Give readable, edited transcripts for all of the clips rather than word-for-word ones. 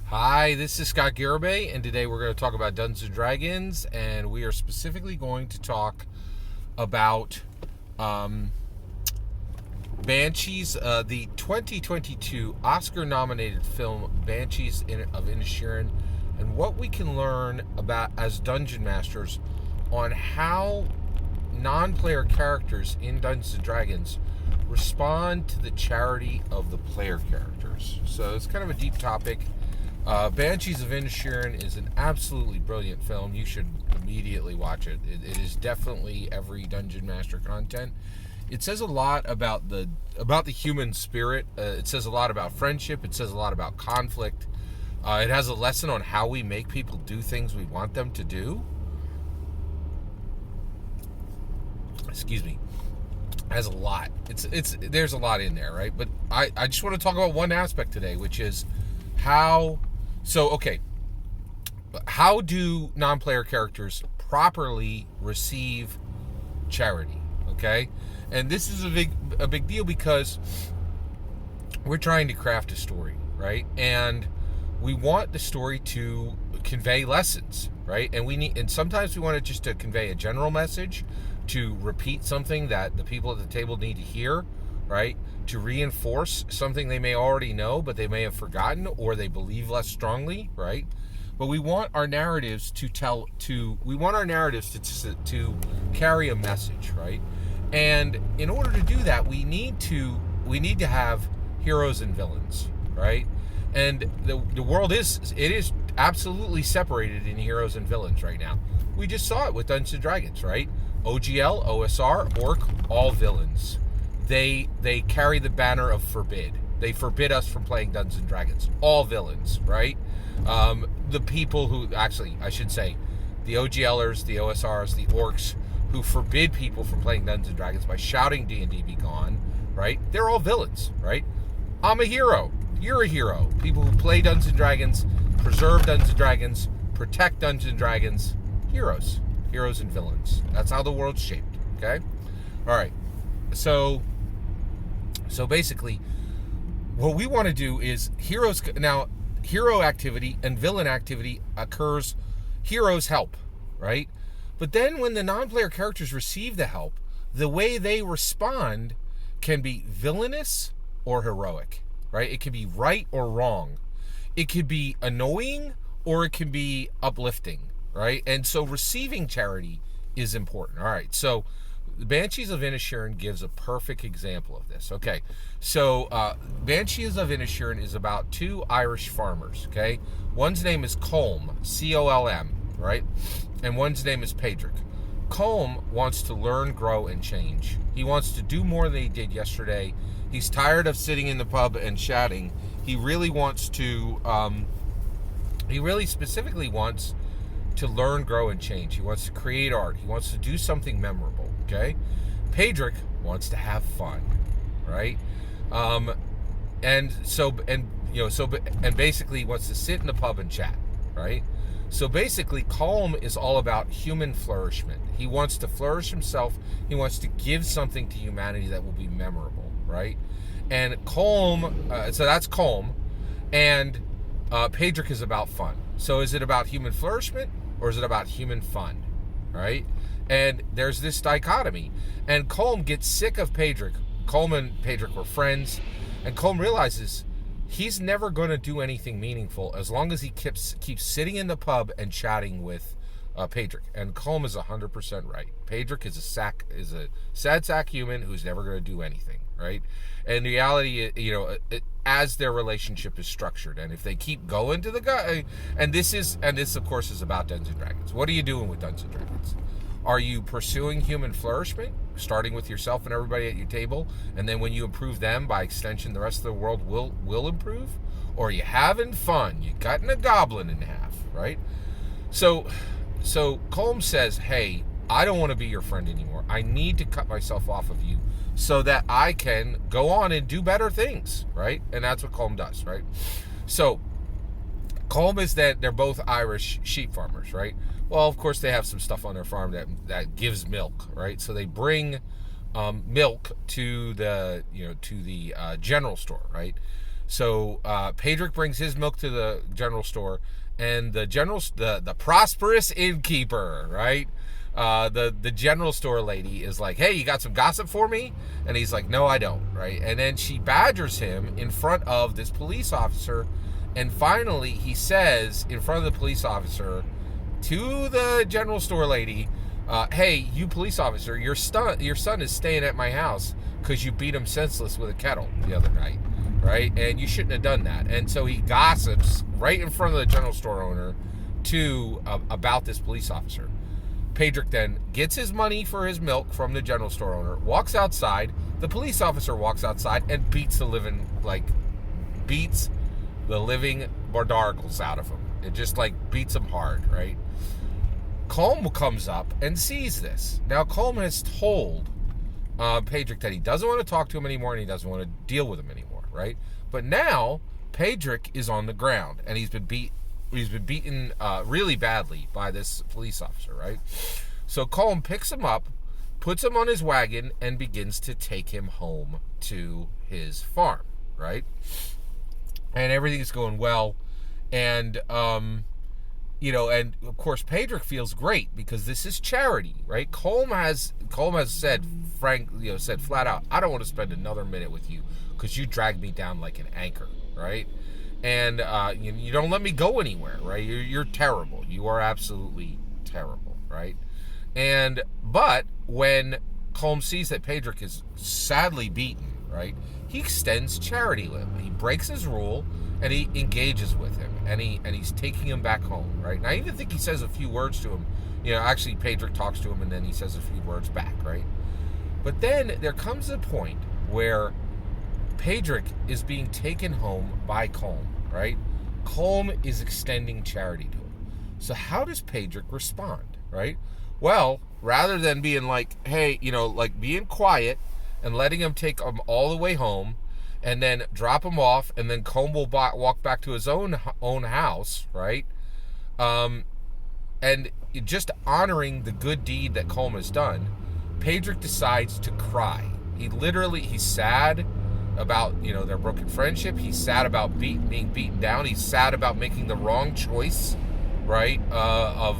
Hi, this is Scott Garibay, and today we're going to talk about Dungeons & Dragons, and we are specifically going to talk about Banshees, the 2022 Oscar-nominated film Banshees of Inisherin, and what we can learn about as Dungeon Masters on how non-player characters in Dungeons & Dragons respond to the charity of the player characters. So it's kind of a deep topic. Banshees of Inisherin is an absolutely brilliant film. You should immediately watch it. It is definitely every Dungeon Master content. It says a lot about the human spirit. It says a lot about friendship. It says a lot about conflict. It has a lesson on how we make people do things we want them to do. Excuse me. It has a lot. There's a lot in there, right? But I just want to talk about one aspect today, which is how do non-player characters properly receive charity? Okay, and this is a big deal because we're trying to craft a story, right? And we want the story to convey lessons, right? And sometimes we want it just to convey a general message, to repeat something that the people at the table need to hear, right? To reinforce something they may already know, but they may have forgotten or they believe less strongly, right? But we want our narratives to carry a message, right? And in order to do that, we need to have heroes and villains, right? And the world is absolutely separated in heroes and villains right now. We just saw it with Dungeons & Dragons, right? OGL, OSR, Orc, all villains. They carry the banner of forbid. They forbid us from playing Dungeons & Dragons. All villains, right? The people who, actually, I should say, the OGLers, the OSRs, the Orcs, who forbid people from playing Dungeons & Dragons by shouting D&D be gone, right? They're all villains, right? I'm a hero. You're a hero. People who play Dungeons & Dragons, preserve Dungeons & Dragons, protect Dungeons & Dragons, heroes. Heroes and villains. That's how the world's shaped, okay? All right. So basically, what we want to do is hero activity and villain activity occurs. Heroes help, right? But then when the non-player characters receive the help, the way they respond can be villainous or heroic, right? It can be right or wrong. It could be annoying or it can be uplifting, right? And so receiving charity is important. All right, so the Banshees of Inisherin gives a perfect example of this. Okay, so Banshees of Inisherin is about two Irish farmers, okay? One's name is Colm, C-O-L-M, right? And one's name is Pedrick. Colm wants to learn, grow, and change. He wants to do more than he did yesterday. He's tired of sitting in the pub and chatting. He really wants to, he really specifically wants to learn, grow, and change. He wants to create art. He wants to do something memorable, okay? Pedrick wants to have fun, right? And basically wants to sit in the pub and chat, right? So basically, Colm is all about human flourishment. He wants to flourish himself. He wants to give something to humanity that will be memorable, right? And Colm, so that's Colm, and Pedrick is about fun. So is it about human flourishment or is it about human fun, right? And there's this dichotomy. And Colm gets sick of Pedrick. Colm and Pedrick were friends, and Colm realizes he's never going to do anything meaningful as long as he keeps sitting in the pub and chatting with Pedrick. And Colm is 100% right. Pedrick is a sad sack human who's never going to do anything, right? And the reality, as their relationship is structured, and if they keep going to the guy, and this of course is about Dungeons & Dragons. What are you doing with Dungeons & Dragons? Are you pursuing human flourishment, starting with yourself and everybody at your table, and then when you improve them, by extension, the rest of the world will improve? Or are you having fun? You cutting a goblin in half, right? So Colm says, hey, I don't want to be your friend anymore. I need to cut myself off of you so that I can go on and do better things, right? And that's what Colm does, right? So Colm is that they're both Irish sheep farmers, right? Well, of course, they have some stuff on their farm that gives milk, right? So they bring milk to the general store, right? So Pedrick brings his milk to the general store, and the prosperous innkeeper, right? The general store lady is like, hey, you got some gossip for me? And he's like, no, I don't, right? And then she badgers him in front of this police officer, and finally he says in front of the police officer to the general store lady, hey, you police officer, your son is staying at my house because you beat him senseless with a kettle the other night, right? And you shouldn't have done that. And so he gossips right in front of the general store owner about this police officer. Pedrick then gets his money for his milk from the general store owner, walks outside. The police officer walks outside and beats the living bardargles out of him. It just beats him hard, right? Colm comes up and sees this. Now, Colm has told Pedrick that he doesn't want to talk to him anymore and he doesn't want to deal with him anymore, right? But now Pedrick is on the ground and he's been beaten really badly by this police officer, right? So Colm picks him up, puts him on his wagon, and begins to take him home to his farm, right? And everything's going well, and and of course Pedrick feels great because this is charity, right? Colm has said flat out, I don't want to spend another minute with you because you dragged me down like an anchor, right? And you don't let me go anywhere, right? You're terrible. You are absolutely terrible, right? But when Colm sees that Pedrick is sadly beaten, right, he extends charity to him. He breaks his rule and he engages with him, and he's taking him back home, right? And I even think he says a few words to him. Actually Pedrick talks to him and then he says a few words back, right? But then there comes a point where Pedrick is being taken home by Colm, right? Colm is extending charity to him. So how does Pedrick respond, right? Well, rather than being like, hey, being quiet and letting him take him all the way home and then drop him off and then Colm will walk back to his own house, right? And just honoring the good deed that Colm has done, Pedrick decides to cry. He's sad about their broken friendship. He's sad about being beaten down. He's sad about making the wrong choice, right? Of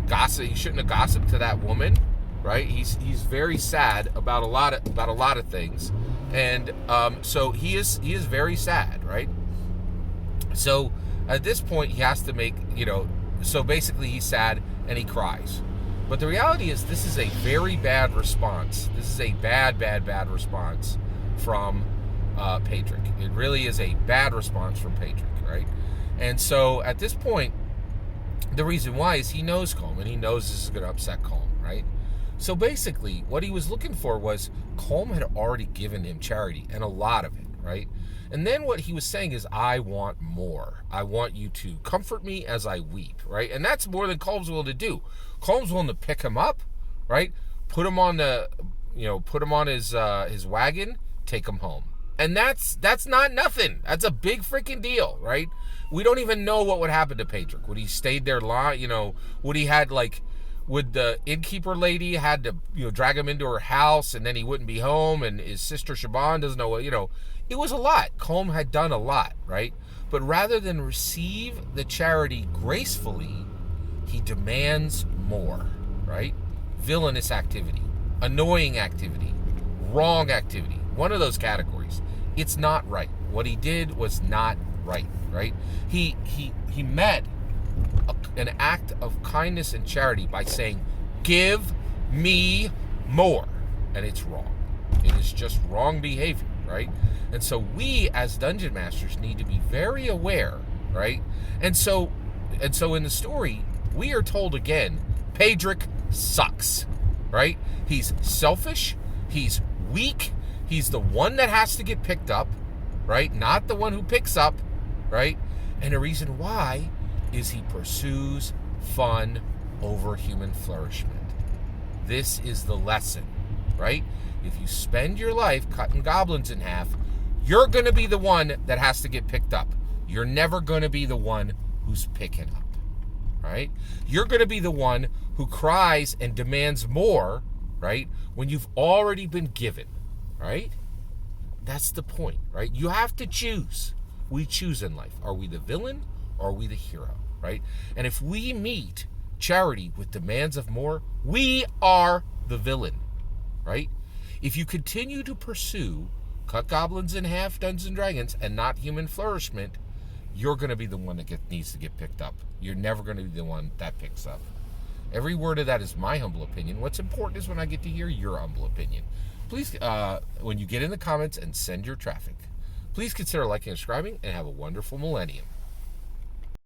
gossip. He shouldn't have gossiped to that woman, right? He's very sad about a lot of things, and so he is very sad, right? So at this point he has to make so basically he's sad and he cries. But the reality is this is a very bad response. This is a bad response from Pedrick. It really is a bad response from Pedrick, right? And so at this point, the reason why is he knows Colm, and he knows this is going to upset Colm, right? So basically, what he was looking for was Colm had already given him charity, and a lot of it, right? And then what he was saying is, I want more. I want you to comfort me as I weep, right? And that's more than Colm's willing to do. Colm's willing to pick him up, right? Put him on his wagon, take him home. And that's not nothing. That's a big freaking deal, right? We don't even know what would happen to Pedrick. Would he stayed there would the innkeeper lady had to drag him into her house and then he wouldn't be home, and his sister Shaban doesn't know what, it was a lot. Colm had done a lot, right? But rather than receive the charity gracefully, he demands more, right? Villainous activity, annoying activity, wrong activity, one of those categories. It's not right. What he did was not right, right? He met an act of kindness and charity by saying, give me more. And it's wrong. It is just wrong behavior, right? And so we as dungeon masters need to be very aware, right? And so in the story, we are told again, Pedrick sucks, right? He's selfish, he's weak, he's the one that has to get picked up, right? Not the one who picks up, right? And the reason why is he pursues fun over human flourishment. This is the lesson, right? If you spend your life cutting goblins in half, you're going to be the one that has to get picked up. You're never going to be the one who's picking up, right? You're going to be the one who cries and demands more, right, when you've already been given, right? That's the point, right? You have to choose. We choose in life. Are we the villain or are we the hero, right? And if we meet charity with demands of more, we are the villain, right? If you continue to pursue cut goblins in half, Dungeons and Dragons, and not human flourishment, you're going to be the one that needs to get picked up. You're never going to be the one that picks up. Every word of that is my humble opinion. What's important is when I get to hear your humble opinion. Please, when you get in the comments and send your traffic, please consider liking and subscribing, and have a wonderful millennium.